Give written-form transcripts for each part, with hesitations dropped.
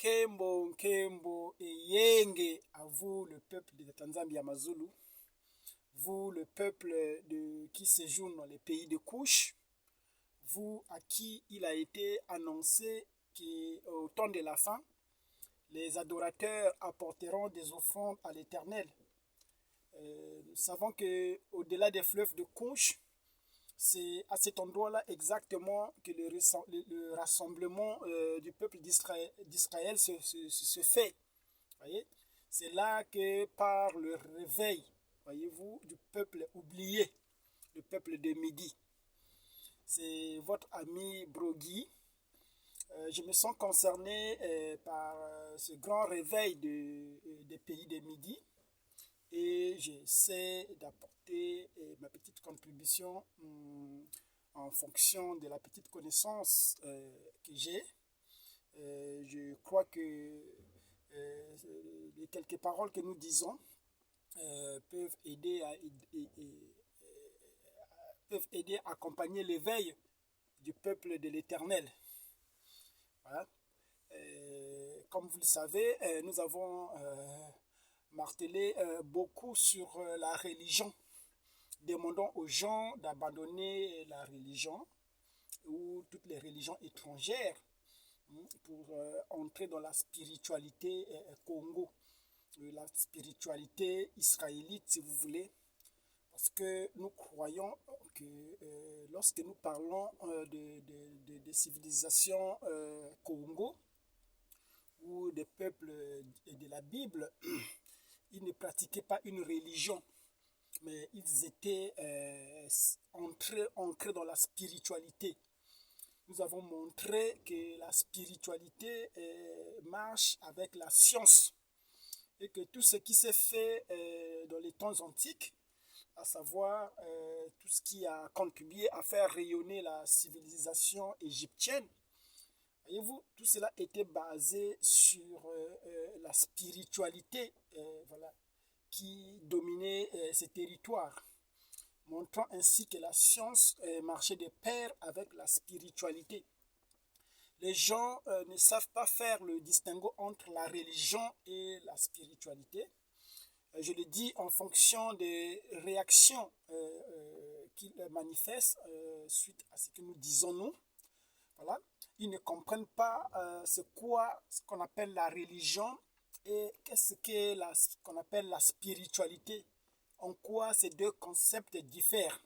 Nkembo, Nkembo et Yenge, à vous le peuple de Tanzanie Amazulu, vous le peuple qui séjourne dans les pays de couche, vous à qui il a été annoncé qu'au temps de la fin, les adorateurs apporteront des offrandes à l'Éternel. Nous savons qu'au-delà des fleuves de couche, c'est à cet endroit-là exactement que le rassemblement du peuple d'Israël se fait. Voyez? C'est là que par le réveil, voyez-vous, du peuple oublié, le peuple de Midi. C'est votre ami Brogui. Je me sens concerné par ce grand réveil des pays de Midi. Et j'essaie d'apporter ma petite contribution en fonction de la petite connaissance que j'ai. Je crois que les quelques paroles que nous disons peuvent aider à accompagner l'éveil du peuple de l'Éternel. Voilà. Comme vous le savez, nous avons martelé beaucoup sur la religion. Demandons aux gens d'abandonner la religion ou toutes les religions étrangères pour entrer dans la spiritualité Congo, la spiritualité israélite si vous voulez, parce que nous croyons que lorsque nous parlons de civilisation Congo ou des peuples de la Bible, ils ne pratiquaient pas une religion, mais ils étaient ancrés dans la spiritualité. Nous avons montré que la spiritualité marche avec la science et que tout ce qui s'est fait dans les temps antiques, à savoir tout ce qui a contribué à faire rayonner la civilisation égyptienne, voyez-vous, tout cela était basé sur la spiritualité voilà, qui dominait ces territoires, montrant ainsi que la science marchait de pair avec la spiritualité. Les gens ne savent pas faire le distinguo entre la religion et la spiritualité. Je le dis en fonction des réactions qu'ils manifestent suite à ce que nous disons nous. Voilà. Ils ne comprennent pas ce qu'on appelle la religion et qu'est-ce qu'on appelle la spiritualité, en quoi ces deux concepts diffèrent.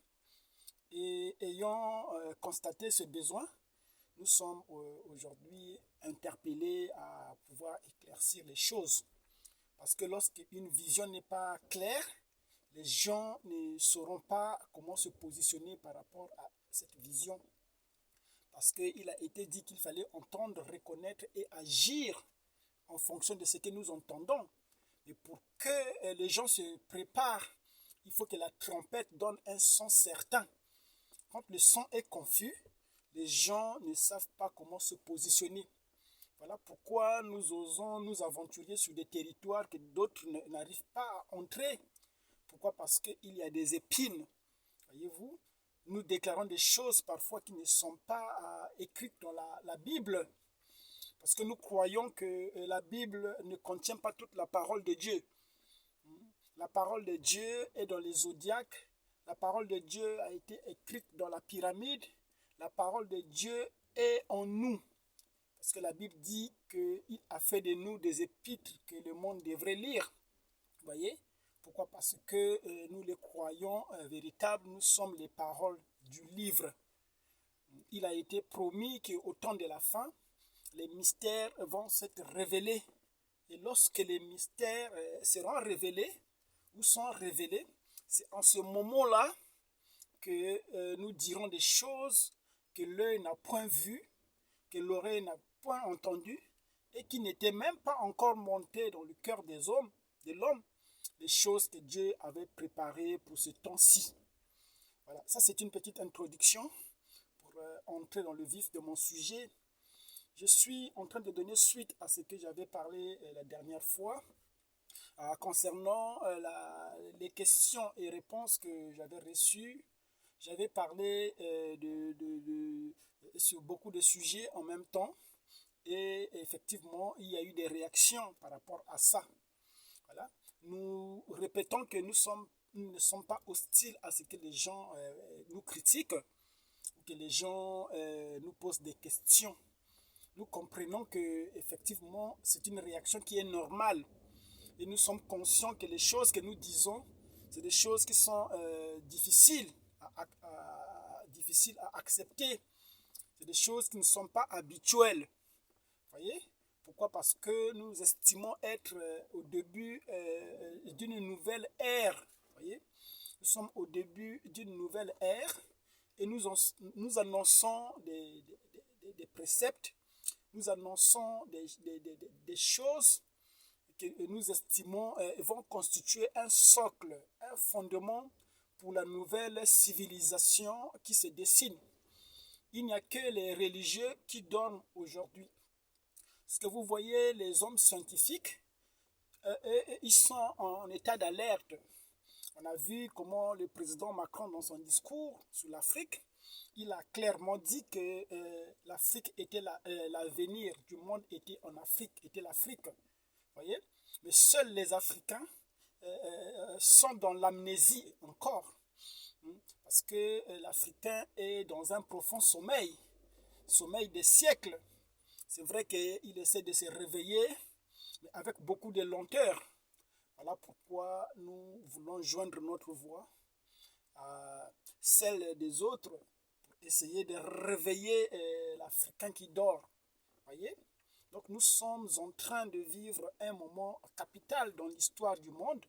Et ayant constaté ce besoin, nous sommes aujourd'hui interpellés à pouvoir éclaircir les choses. Parce que lorsqu'une vision n'est pas claire, les gens ne sauront pas comment se positionner par rapport à cette vision. Parce qu'il a été dit qu'il fallait entendre, reconnaître et agir en fonction de ce que nous entendons. Et pour que les gens se préparent, il faut que la trompette donne un son certain. Quand le son est confus, les gens ne savent pas comment se positionner. Voilà pourquoi nous osons nous aventurer sur des territoires que d'autres n'arrivent pas à entrer. Pourquoi? Parce qu'il y a des épines. Voyez-vous, nous déclarons des choses parfois qui ne sont pas écrites dans la Bible. Parce que nous croyons que la Bible ne contient pas toute la parole de Dieu. La parole de Dieu est dans les zodiaques. La parole de Dieu a été écrite dans la pyramide. La parole de Dieu est en nous. Parce que la Bible dit qu'il a fait de nous des épîtres que le monde devrait lire. Vous voyez? Pourquoi? Parce que nous les croyons véritables, nous sommes les paroles du livre. Il a été promis qu'au temps de la fin, les mystères vont s'être révélés. Et lorsque les mystères seront révélés ou sont révélés, c'est en ce moment-là que nous dirons des choses que l'œil n'a point vues, que l'oreille n'a point entendues et qui n'étaient même pas encore montées dans le cœur des hommes, de l'homme, les choses que Dieu avait préparées pour ce temps-ci. Voilà, ça c'est une petite introduction pour entrer dans le vif de mon sujet. Je suis en train de donner suite à ce que j'avais parlé la dernière fois concernant les questions et réponses que j'avais reçues. J'avais parlé sur beaucoup de sujets en même temps Et effectivement, il y a eu des réactions par rapport à ça. Voilà. Nous répétons que nous ne sommes pas hostiles à ce que les gens nous critiquent, que les gens nous posent des questions. Nous comprenons que effectivement c'est une réaction qui est normale et nous sommes conscients que les choses que nous disons, c'est des choses qui sont difficiles à accepter. C'est des choses qui ne sont pas habituelles. Voyez? Pourquoi? Parce que nous estimons être au début d'une nouvelle ère. Voyez? Nous sommes au début d'une nouvelle ère et nous annonçons des préceptes, nous annonçons des choses que nous estimons vont constituer un socle, un fondement pour la nouvelle civilisation qui se dessine. Il n'y a que les religieux qui dorment aujourd'hui. Ce que vous voyez, les hommes scientifiques, ils sont en état d'alerte. On a vu comment le président Macron, dans son discours sur l'Afrique, il a clairement dit que l'Afrique était l'avenir du monde était en Afrique, était l'Afrique. Voyez? Mais seuls les Africains sont dans l'amnésie encore. Parce que l'Africain est dans un profond sommeil des siècles. C'est vrai qu'il essaie de se réveiller, mais avec beaucoup de lenteur. Voilà pourquoi nous voulons joindre notre voix à celle des autres pour essayer de réveiller l'Africain qui dort. Voyez? Donc nous sommes en train de vivre un moment capital dans l'histoire du monde.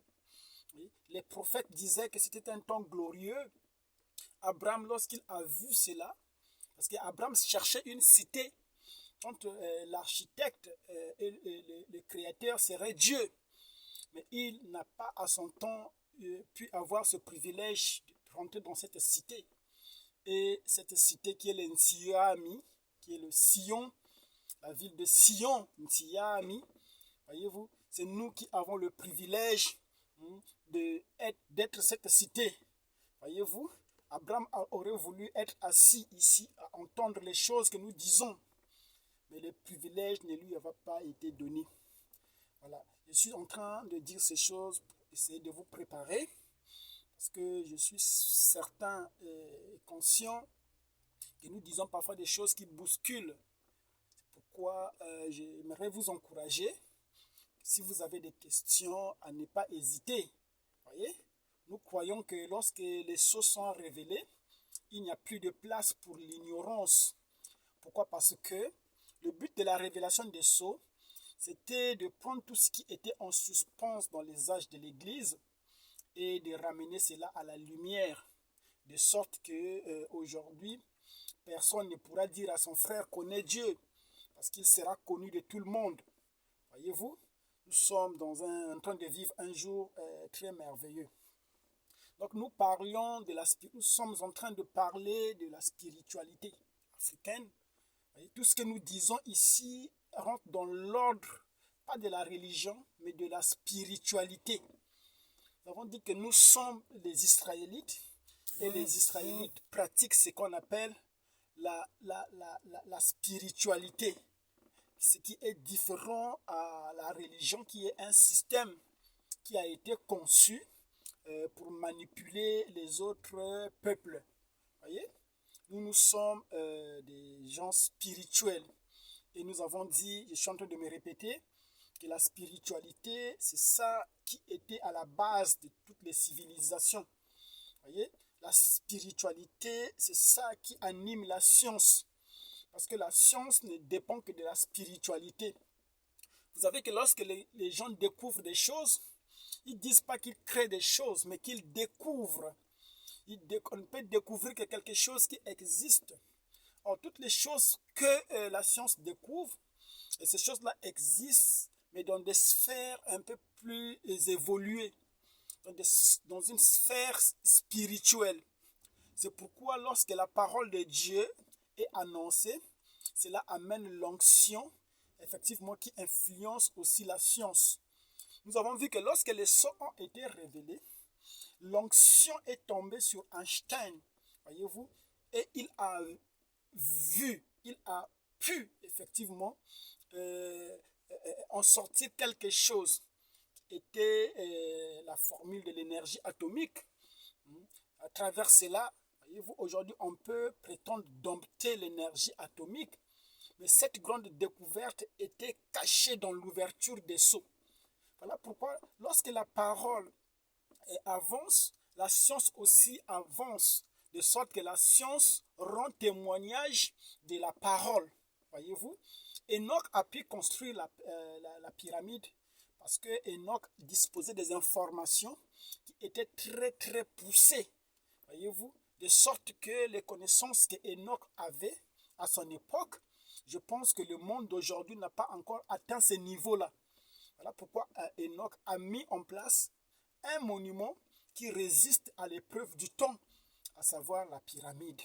Oui? Les prophètes disaient que c'était un temps glorieux. Abraham, lorsqu'il a vu cela, parce qu'Abraham cherchait une cité dont l'architecte et le créateur serait Dieu. Mais il n'a pas à son temps pu avoir ce privilège de rentrer dans cette cité. Et cette cité qui est le Nsiami, qui est le Sion, la ville de Sion, Nsiami, voyez-vous, c'est nous qui avons le privilège d'être cette cité. Voyez-vous, Abraham aurait voulu être assis ici à entendre les choses que nous disons. Mais le privilège ne lui avait pas été donné. Voilà. Je suis en train de dire ces choses pour essayer de vous préparer, parce que je suis certain et conscient que nous disons parfois des choses qui bousculent. C'est pourquoi j'aimerais vous encourager, si vous avez des questions, à ne pas hésiter. Voyez? Nous croyons que lorsque les choses sont révélées, il n'y a plus de place pour l'ignorance. Pourquoi? Parce que le but de la révélation des sceaux, c'était de prendre tout ce qui était en suspens dans les âges de l'Église et de ramener cela à la lumière, de sorte que aujourd'hui, personne ne pourra dire à son frère connaît Dieu, parce qu'il sera connu de tout le monde. Voyez-vous, nous sommes en train de vivre un jour très merveilleux. Donc nous sommes en train de parler de la spiritualité africaine. Voyez, tout ce que nous disons ici rentre dans l'ordre, pas de la religion, mais de la spiritualité. Nous avons dit que nous sommes les Israélites, et les Israélites pratiquent ce qu'on appelle la spiritualité, ce qui est différent à la religion, qui est un système qui a été conçu pour manipuler les autres peuples. Voyez? Nous sommes des gens spirituels. Et nous avons dit, je suis en train de me répéter, que la spiritualité, c'est ça qui était à la base de toutes les civilisations. Voyez? La spiritualité, c'est ça qui anime la science. Parce que la science ne dépend que de la spiritualité. Vous savez que lorsque les gens découvrent des choses, ils ne disent pas qu'ils créent des choses, mais qu'ils découvrent. On peut découvrir que quelque chose qui existe. Or, toutes les choses que la science découvre, et ces choses-là existent, mais dans des sphères un peu plus évoluées, dans une sphère spirituelle. C'est pourquoi lorsque la parole de Dieu est annoncée, cela amène l'onction, effectivement, qui influence aussi la science. Nous avons vu que lorsque les sceaux ont été révélés, l'onction est tombée sur Einstein, voyez-vous, et il a vu, il a pu effectivement en sortir quelque chose qui était la formule de l'énergie atomique. À travers cela, voyez-vous, aujourd'hui, on peut prétendre dompter l'énergie atomique, mais cette grande découverte était cachée dans l'ouverture des sceaux. Voilà pourquoi, lorsque la parole avance, la science aussi avance, de sorte que la science rend témoignage de la parole. Voyez-vous, Enoch a pu construire la pyramide parce que Enoch disposait des informations qui étaient très très poussées. Voyez-vous, de sorte que les connaissances que Enoch avait à son époque, je pense que le monde d'aujourd'hui n'a pas encore atteint ce niveau-là. Voilà pourquoi Enoch a mis en place un monument qui résiste à l'épreuve du temps, à savoir la pyramide.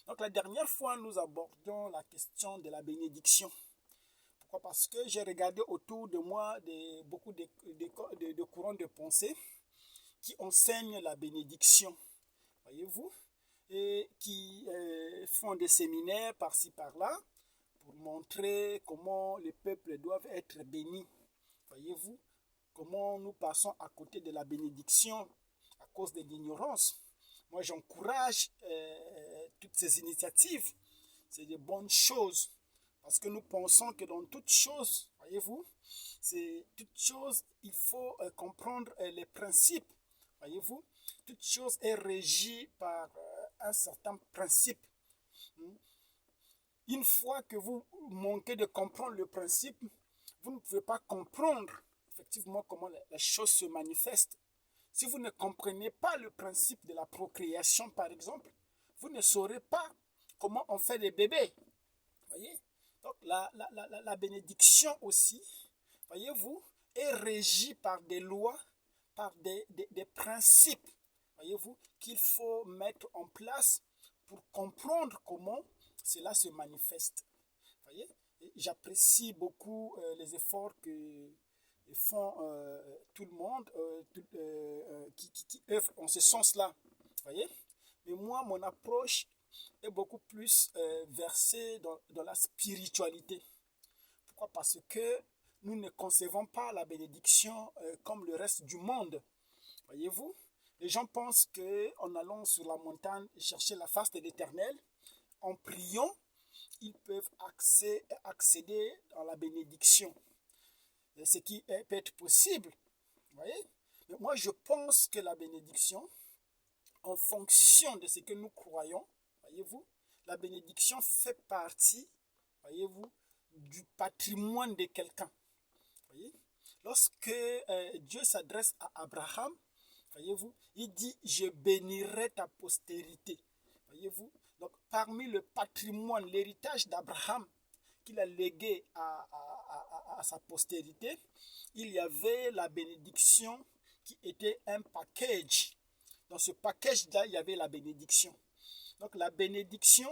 Donc la dernière fois, nous abordions la question de la bénédiction. Pourquoi? Parce que j'ai regardé autour de moi beaucoup de courants de pensée qui enseignent la bénédiction, voyez-vous, et qui font des séminaires par-ci par-là pour montrer comment les peuples doivent être bénis, voyez-vous, comment nous passons à côté de la bénédiction à cause de l'ignorance. Moi, j'encourage toutes ces initiatives. C'est de bonnes choses. Parce que nous pensons que dans toute chose, voyez-vous, c'est toute chose, il faut comprendre les principes. Voyez-vous, toute chose est régie par un certain principe. Une fois que vous manquez de comprendre le principe, vous ne pouvez pas comprendre effectivement comment la chose se manifeste. Si vous ne comprenez pas le principe de la procréation, par exemple, vous ne saurez pas comment on fait des bébés. Voyez? Donc la bénédiction aussi, voyez-vous, est régie par des lois, par des principes, voyez-vous, qu'il faut mettre en place pour comprendre comment cela se manifeste. Voyez? J'apprécie beaucoup les efforts que font tout le monde qui œuvrent en ce sens-là. Voyez? Mais moi, mon approche est beaucoup plus versée dans la spiritualité. Pourquoi? Parce que nous ne concevons pas la bénédiction comme le reste du monde. Voyez-vous? Les gens pensent qu'en allant sur la montagne chercher la face de l'Éternel, en priant, ils peuvent accéder à la bénédiction. Ce qui peut être possible. Voyez? Mais moi, je pense que la bénédiction, en fonction de ce que nous croyons, voyez-vous, la bénédiction fait partie, voyez-vous, du patrimoine de quelqu'un. Voyez? Lorsque Dieu s'adresse à Abraham, voyez-vous, il dit « Je bénirai ta postérité ». Voyez-vous? Donc, parmi le patrimoine, l'héritage d'Abraham qu'il a légué à sa postérité, il y avait la bénédiction qui était un package. Dans ce package-là, il y avait la bénédiction. Donc la bénédiction,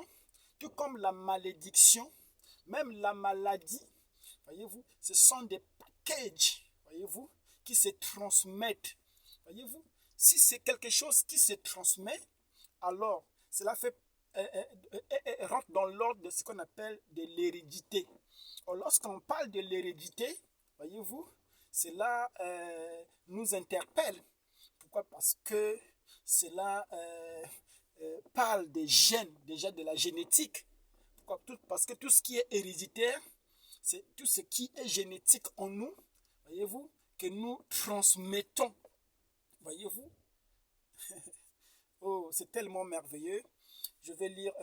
tout comme la malédiction, même la maladie, voyez-vous, ce sont des packages, voyez-vous, qui se transmettent. Voyez-vous, si c'est quelque chose qui se transmet, alors cela rentre dans l'ordre de ce qu'on appelle de l'hérédité. Lorsqu'on parle de l'hérédité, voyez-vous, cela nous interpelle. Pourquoi? Parce que cela parle des gènes, déjà de la génétique. Pourquoi? Parce que tout ce qui est héréditaire, c'est tout ce qui est génétique en nous, voyez-vous, que nous transmettons. Voyez-vous? Oh, c'est tellement merveilleux. Je vais lire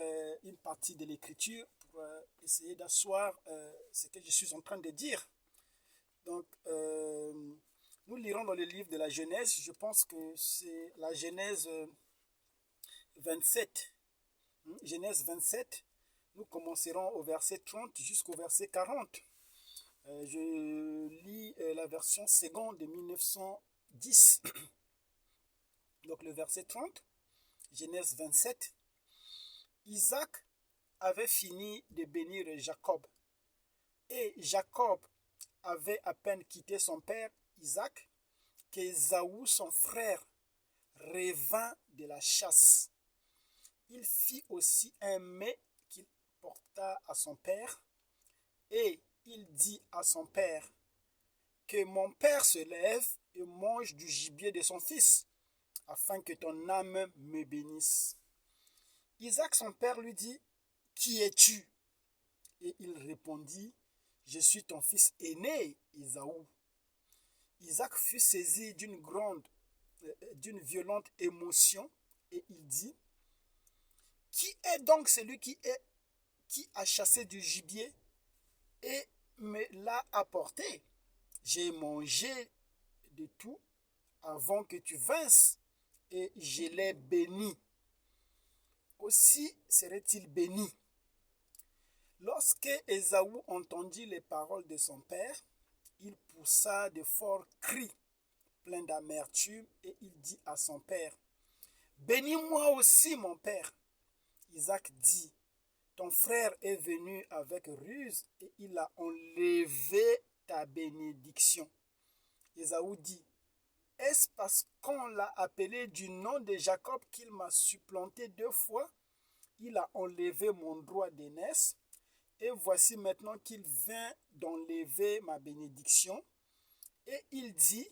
une partie de l'écriture pour essayer d'asseoir ce que je suis en train de dire. Donc, nous lirons dans le livre de la Genèse, je pense que c'est la Genèse 27. Genèse 27, nous commencerons au verset 30 jusqu'au verset 40. Je lis la version seconde de 1910. Donc le verset 30, Genèse 27. Isaac avait fini de bénir Jacob. Et Jacob avait à peine quitté son père Isaac qu'Ésaü, son frère, revint de la chasse. Il fit aussi un mets qu'il rapporta à son père, et il dit à son père, que mon père se lève et mange du gibier de son fils, afin que ton âme me bénisse. Isaac, son père, lui dit, qui es-tu? Et il répondit, je suis ton fils aîné, Ésaü. Isaac fut saisi d'une violente émotion, et il dit, qui est donc celui qui a chassé du gibier et me l'a apporté? J'ai mangé de tout avant que tu vinsses, et je l'ai béni. Aussi serait-il béni. Lorsque Ésaü entendit les paroles de son père, il poussa de forts cris, pleins d'amertume, et il dit à son père, bénis-moi aussi, mon père. Isaac dit, ton frère est venu avec ruse, et il a enlevé ta bénédiction. Ésaü dit, est-ce parce qu'on l'a appelé du nom de Jacob qu'il m'a supplanté 2 fois? Il a enlevé mon droit d'aînesse, et voici maintenant qu'il vient d'enlever ma bénédiction. Et il dit,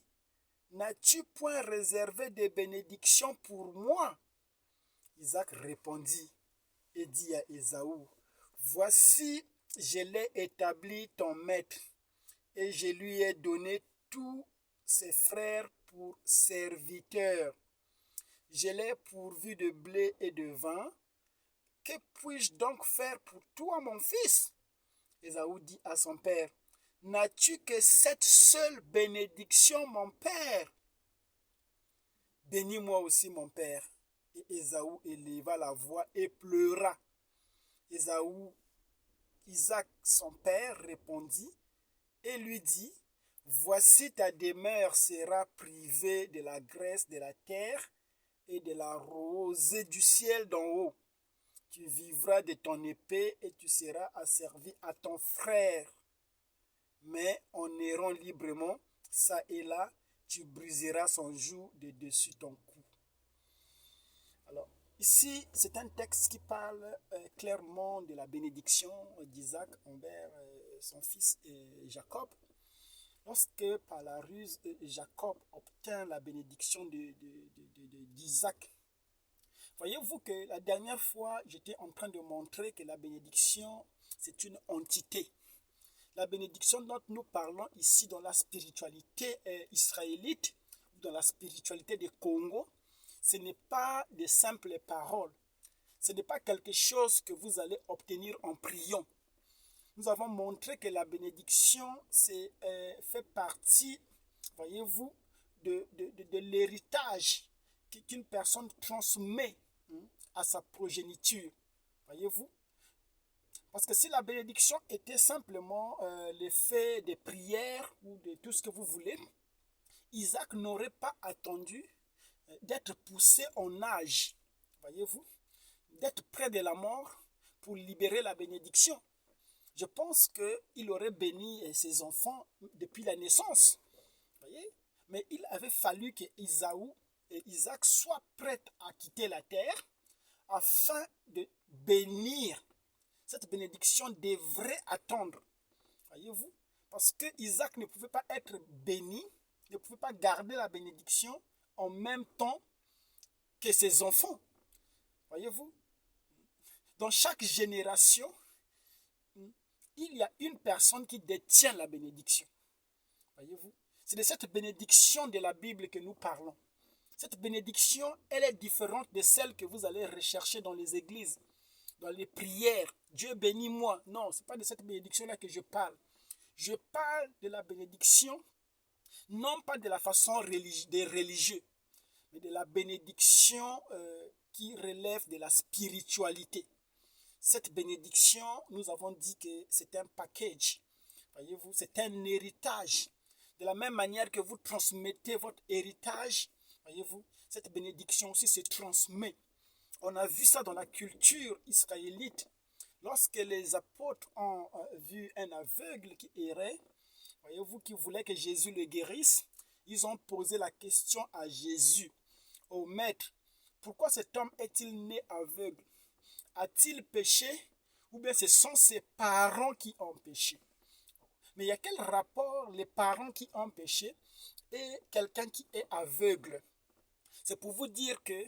n'as-tu point réservé des bénédictions pour moi? Isaac répondit et dit à Ésaü, voici, je l'ai établi ton maître, et je lui ai donné tous ses frères pour serviteurs. Je l'ai pourvu de blé et de vin. Que puis-je donc faire pour toi, mon fils? Ésaü dit à son père, n'as-tu que cette seule bénédiction, mon père? Bénis-moi aussi, mon père. Et Ésaü éleva la voix et pleura. Isaac, son père, répondit et lui dit, voici ta demeure sera privée de la graisse de la terre et de la rosée du ciel d'en haut. Tu vivras de ton épée et tu seras asservi à ton frère. Mais en errant librement, ça et là, tu briseras son joug de dessus ton cou. Alors, ici, c'est un texte qui parle clairement de la bénédiction d'Isaac envers son fils Jacob. Lorsque par la ruse, Jacob obtint la bénédiction d'Isaac. Voyez-vous que la dernière fois, j'étais en train de montrer que la bénédiction, c'est une entité. La bénédiction dont nous parlons ici dans la spiritualité israélite, ou dans la spiritualité du Congo, ce n'est pas de simples paroles. Ce n'est pas quelque chose que vous allez obtenir en priant. Nous avons montré que la bénédiction fait partie, voyez-vous, de l'héritage qu'une personne transmet à sa progéniture. Voyez-vous? Parce que si la bénédiction était simplement l'effet des prières ou de tout ce que vous voulez, Isaac n'aurait pas attendu d'être poussé en âge, voyez-vous, d'être près de la mort pour libérer la bénédiction. Je pense qu'il aurait béni ses enfants depuis la naissance, voyez? Mais il avait fallu que Isaac soit prêt à quitter la terre afin de bénir. Cette bénédiction devrait attendre, voyez-vous, parce que Isaac ne pouvait pas être béni, ne pouvait pas garder la bénédiction en même temps que ses enfants, voyez-vous. Dans chaque génération, il y a une personne qui détient la bénédiction, voyez-vous. C'est de cette bénédiction de la Bible que nous parlons. Cette bénédiction, elle est différente de celle que vous allez rechercher dans les églises, dans les prières. Dieu bénis moi. Non, ce n'est pas de cette bénédiction-là que je parle. Je parle de la bénédiction, non pas de la façon des religieux, mais de la bénédiction qui relève de la spiritualité. Cette bénédiction, nous avons dit que c'est un package. Voyez-vous, c'est un héritage. De la même manière que vous transmettez votre héritage, voyez-vous, cette bénédiction aussi se transmet. On a vu ça dans la culture israélite. Lorsque les apôtres ont vu un aveugle qui errait, voyez-vous, qui voulait que Jésus le guérisse, ils ont posé la question à Jésus, au maître, pourquoi cet homme est-il né aveugle? A-t-il péché ou bien ce sont ses parents qui ont péché. Mais il y a quel rapport les parents qui ont péché et quelqu'un qui est aveugle? C'est pour vous dire que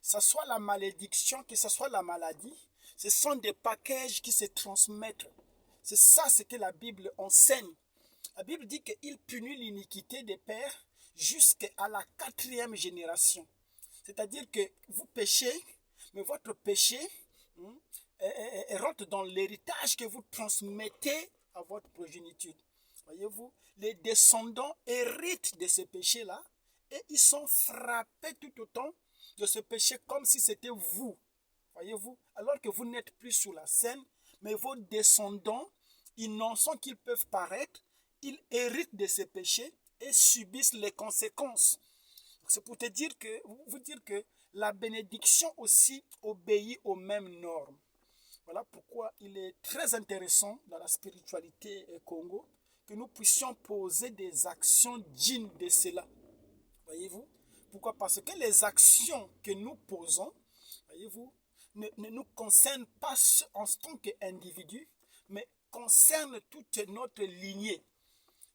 ce soit la malédiction, que ce soit la maladie, ce sont des packages qui se transmettent. C'est ça ce que la Bible enseigne. La Bible dit qu'il punit l'iniquité des pères jusqu'à la 4e génération. C'est-à-dire que vous péchez, mais votre péché rentre dans l'héritage que vous transmettez à votre progéniture. Voyez-vous, les descendants héritent de ce péché-là et ils sont frappés tout autant de ce péché comme si c'était vous. Voyez-vous, alors que vous n'êtes plus sur la scène, mais vos descendants, innocents qu'ils peuvent paraître, ils héritent de ces péchés et subissent les conséquences. C'est pour vous dire que la bénédiction aussi obéit aux mêmes normes. Voilà pourquoi il est très intéressant dans la spiritualité Congo que nous puissions poser des actions dignes de cela. Voyez-vous? Pourquoi? Parce que les actions que nous posons, voyez-vous, ne nous concernent pas en tant qu'individu, mais concernent toute notre lignée.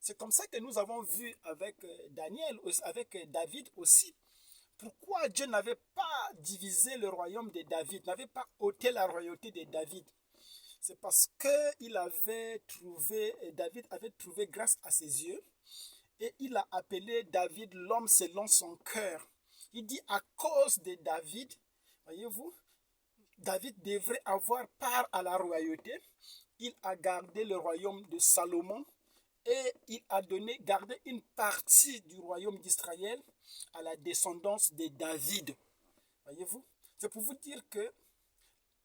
C'est comme ça que nous avons vu avec Daniel, avec David aussi. Pourquoi Dieu n'avait pas divisé le royaume de David, n'avait pas ôté la royauté de David? C'est parce que David avait trouvé grâce à ses yeux et il a appelé David l'homme selon son cœur. Il dit à cause de David, voyez-vous, David devrait avoir part à la royauté. Il a gardé le royaume de Salomon et il a gardé une partie du royaume d'Israël à la descendance de David. Voyez-vous? C'est pour vous dire que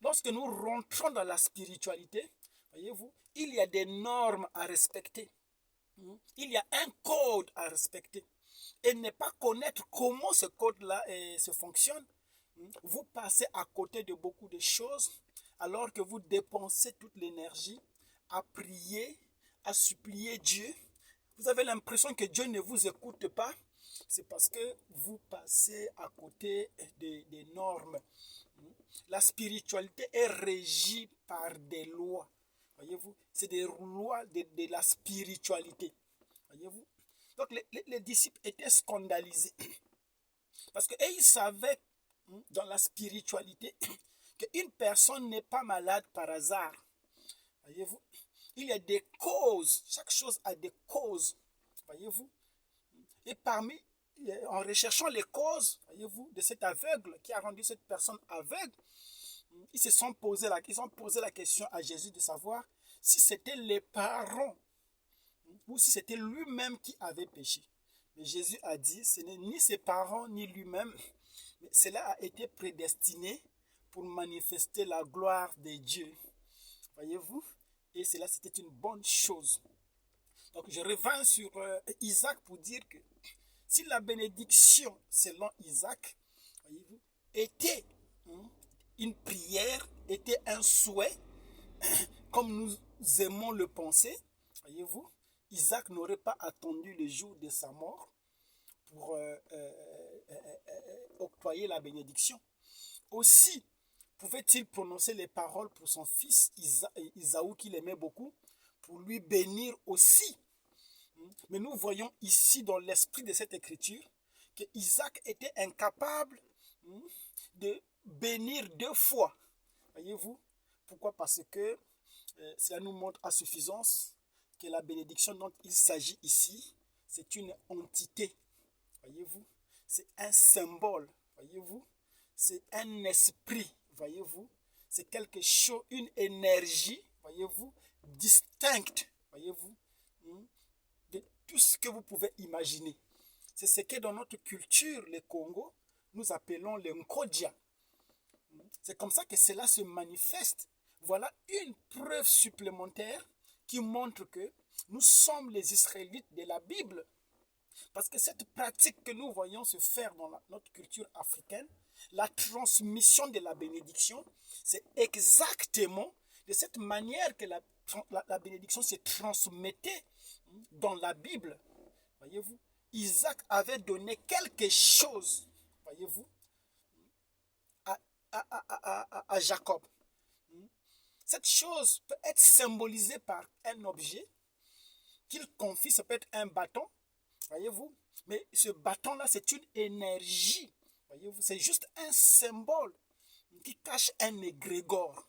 lorsque nous rentrons dans la spiritualité, voyez-vous, il y a des normes à respecter. Il y a un code à respecter. Et ne pas connaître comment ce code-là se fonctionne, vous passez à côté de beaucoup de choses alors que vous dépensez toute l'énergie à prier, à supplier Dieu. Vous avez l'impression que Dieu ne vous écoute pas. C'est parce que vous passez à côté des normes. La spiritualité est régie par des lois. Voyez-vous, c'est des lois de la spiritualité. Voyez-vous. Donc les disciples étaient scandalisés. Parce qu'ils savaient dans la spiritualité qu'une personne n'est pas malade par hasard. Voyez-vous, il y a des causes. Chaque chose a des causes. Voyez-vous. Et en recherchant les causes, voyez-vous, de cet aveugle qui a rendu cette personne aveugle, ils ont posé la question à Jésus de savoir si c'était les parents ou si c'était lui-même qui avait péché. Mais Jésus a dit, ce n'est ni ses parents ni lui-même, mais cela a été prédestiné pour manifester la gloire de Dieu. Voyez-vous? Et cela, c'était une bonne chose. Donc, je reviens sur Isaac pour dire que si la bénédiction, selon Isaac, voyez-vous, était une prière, était un souhait, comme nous aimons le penser, voyez-vous, Isaac n'aurait pas attendu le jour de sa mort pour octroyer la bénédiction. Aussi, pouvait-il prononcer les paroles pour son fils Isaou qu'il aimait beaucoup, pour lui bénir aussi. Mais nous voyons ici dans l'esprit de cette écriture que Isaac était incapable de bénir 2 fois. Voyez-vous? Pourquoi? Parce que cela nous montre à suffisance que la bénédiction dont il s'agit ici, c'est une entité. Voyez-vous? C'est un symbole. Voyez-vous? C'est un esprit. Voyez-vous? C'est quelque chose, une énergie, voyez-vous, distincte. Voyez-vous? De tout ce que vous pouvez imaginer. C'est ce que dans notre culture, le Congo, nous appelons le Nkodja. C'est comme ça que cela se manifeste. Voilà une preuve supplémentaire qui montre que nous sommes les Israélites de la Bible. Parce que cette pratique que nous voyons se faire dans notre culture africaine, la transmission de la bénédiction, c'est exactement de cette manière que la bénédiction se transmettait dans la Bible. Voyez-vous, Isaac avait donné quelque chose, voyez-vous, à Jacob. Cette chose peut être symbolisée par un objet qu'il confie, ça peut être un bâton, voyez-vous. Mais ce bâton-là, c'est une énergie, voyez-vous. C'est juste un symbole qui cache un égrégore.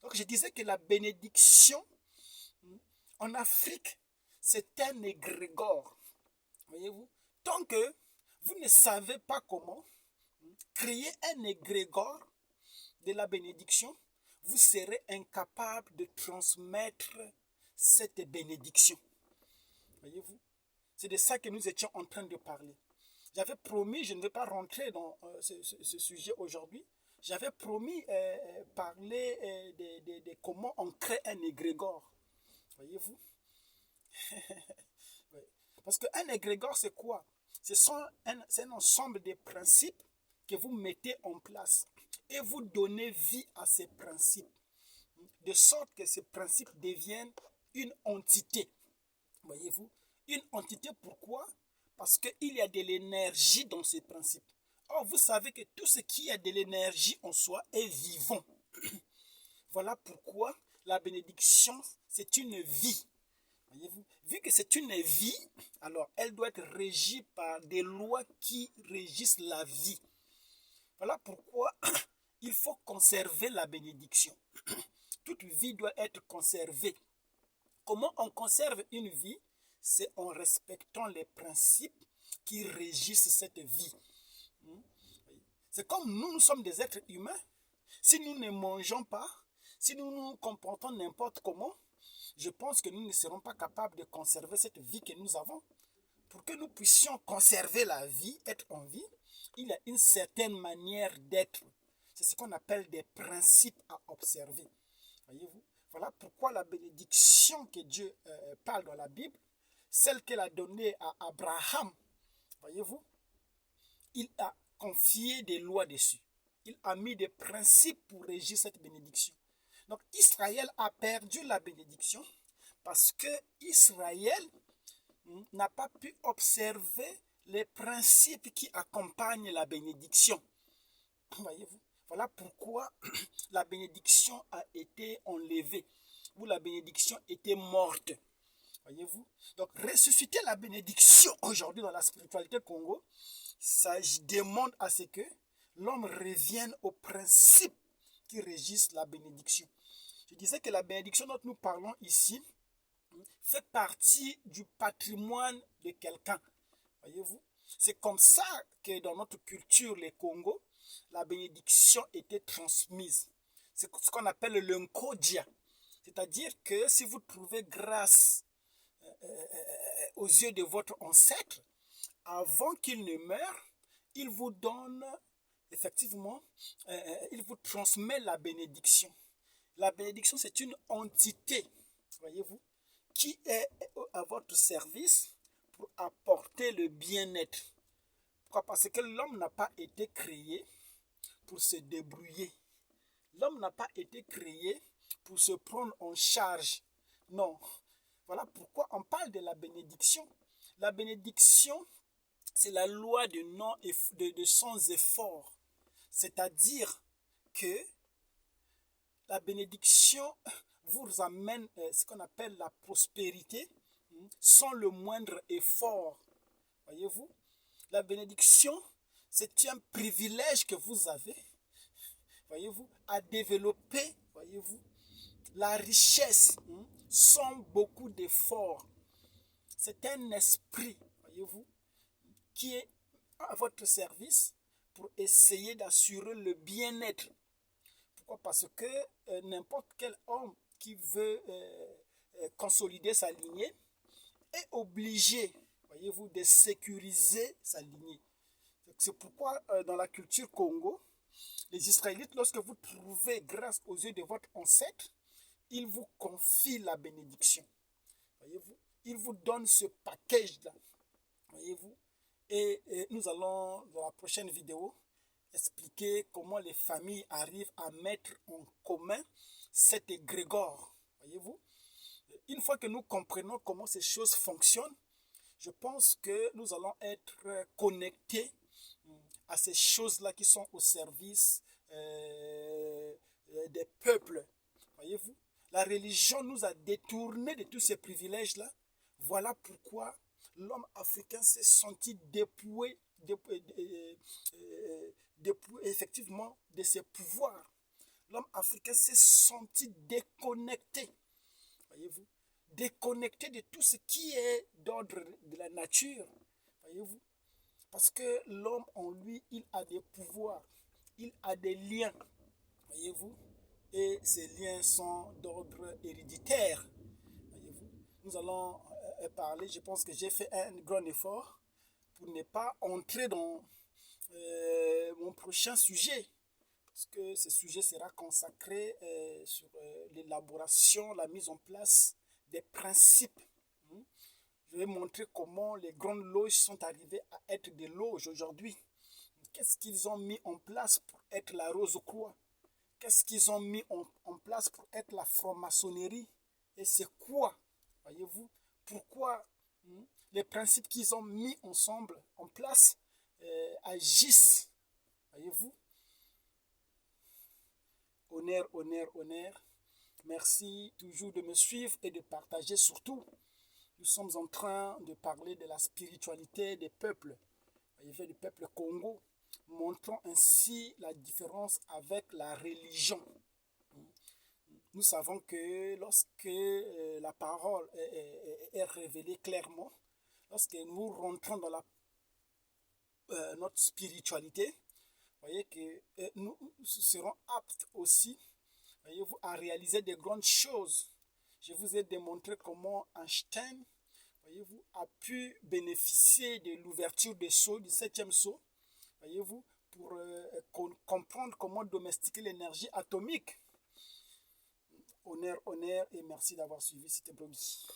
Donc je disais que la bénédiction en Afrique, c'est un égrégore, voyez-vous. Tant que vous ne savez pas comment créer un égrégore de la bénédiction, vous serez incapable de transmettre cette bénédiction. Voyez-vous, c'est de ça que nous étions en train de parler. J'avais promis, je ne vais pas rentrer dans ce sujet aujourd'hui, j'avais promis parler de comment on crée un égrégore. Voyez-vous. Oui. Parce qu'un égrégore, c'est quoi? C'est un ensemble de principes que vous mettez en place et vous donnez vie à ces principes, de sorte que ces principes deviennent une entité. Voyez-vous? Une entité, pourquoi? Parce qu'il y a de l'énergie dans ces principes. Or, vous savez que tout ce qui a de l'énergie en soi est vivant. Voilà pourquoi la bénédiction, c'est une vie. Voyez-vous? Vu que c'est une vie, alors elle doit être régie par des lois qui régissent la vie. Voilà pourquoi il faut conserver la bénédiction. Toute vie doit être conservée. Comment on conserve une vie? C'est en respectant les principes qui régissent cette vie. C'est comme nous sommes des êtres humains. Si nous ne mangeons pas, si nous nous comportons n'importe comment, je pense que nous ne serons pas capables de conserver cette vie que nous avons. Pour que nous puissions conserver la vie, être en vie, il y a une certaine manière d'être. C'est ce qu'on appelle des principes à observer. Voyez-vous? Voilà pourquoi la bénédiction que Dieu parle dans la Bible, celle qu'il a donnée à Abraham, voyez-vous, il a confié des lois dessus. Il a mis des principes pour régir cette bénédiction. Donc Israël a perdu la bénédiction parce que Israël n'a pas pu observer les principes qui accompagnent la bénédiction. Voyez-vous? Voilà pourquoi la bénédiction a été enlevée, ou la bénédiction était morte. Voyez-vous? Donc ressusciter la bénédiction aujourd'hui dans la spiritualité Congo, ça demande à ce que l'homme revienne aux principes qui régissent la bénédiction. Je disais que la bénédiction dont nous parlons ici fait partie du patrimoine de quelqu'un. Voyez-vous? C'est comme ça que dans notre culture, les Congos, la bénédiction était transmise. C'est ce qu'on appelle le nkodia. C'est-à-dire que si vous trouvez grâce aux yeux de votre ancêtre, avant qu'il ne meure, il vous donne, effectivement, il vous transmet la bénédiction. La bénédiction, c'est une entité, voyez-vous, qui est à votre service pour apporter le bien-être. Pourquoi? Parce que l'homme n'a pas été créé pour se débrouiller. L'homme n'a pas été créé pour se prendre en charge. Non. Voilà pourquoi on parle de la bénédiction. La bénédiction, c'est la loi de sans effort. C'est-à-dire que la bénédiction vous amène ce qu'on appelle la prospérité sans le moindre effort. Voyez-vous? La bénédiction, c'est un privilège que vous avez, voyez-vous, à développer, voyez-vous, la richesse sans beaucoup d'efforts. C'est un esprit, voyez-vous, qui est à votre service pour essayer d'assurer le bien-être. Pourquoi? Parce que n'importe quel homme qui veut consolider sa lignée est obligé, voyez-vous, de sécuriser sa lignée. C'est pourquoi dans la culture Congo, les Israélites, lorsque vous trouvez grâce aux yeux de votre ancêtre, ils vous confient la bénédiction. Voyez-vous, ils vous donnent ce package-là. Voyez-vous, et nous allons, dans la prochaine vidéo, expliquer comment les familles arrivent à mettre en commun cet égrégore. Voyez-vous, une fois que nous comprenons comment ces choses fonctionnent, je pense que nous allons être connectés à ces choses-là qui sont au service des peuples. Voyez-vous, la religion nous a détournés de tous ces privilèges-là. Voilà pourquoi l'homme africain s'est senti dépouillé, effectivement de ses pouvoirs. L'homme africain s'est senti déconnecté. Voyez-vous, déconnecté de tout ce qui est d'ordre de la nature. Voyez-vous, parce que l'homme en lui, il a des pouvoirs, il a des liens. Voyez-vous, et ces liens sont d'ordre héréditaire. Voyez-vous, nous allons parler, je pense que j'ai fait un grand effort pour ne pas entrer dans mon prochain sujet, parce que ce sujet sera consacré sur l'élaboration, la mise en place des principes. Je vais montrer comment les grandes loges sont arrivées à être des loges aujourd'hui. Qu'est-ce qu'ils ont mis en place pour être la Rose-Croix? Qu'est-ce qu'ils ont mis en place pour être la franc-maçonnerie? Et c'est quoi? Voyez-vous? Pourquoi les principes qu'ils ont mis ensemble, en place, agissent? Voyez-vous? Honneur, honneur, honneur. Merci toujours de me suivre et de partager surtout. Nous sommes en train de parler de la spiritualité des peuples. Voyez-vous, du peuple Congo. Montrons ainsi la différence avec la religion. Nous savons que lorsque la parole est révélée clairement, lorsque nous rentrons dans notre spiritualité, voyez que nous serons aptes aussi, voyez-vous, à réaliser de grandes choses. Je vous ai démontré comment Einstein, voyez-vous, a pu bénéficier de l'ouverture des sceaux, du 7e sceau, voyez-vous, pour comprendre comment domestiquer l'énergie atomique. Honneur, honneur et merci d'avoir suivi cette blogie.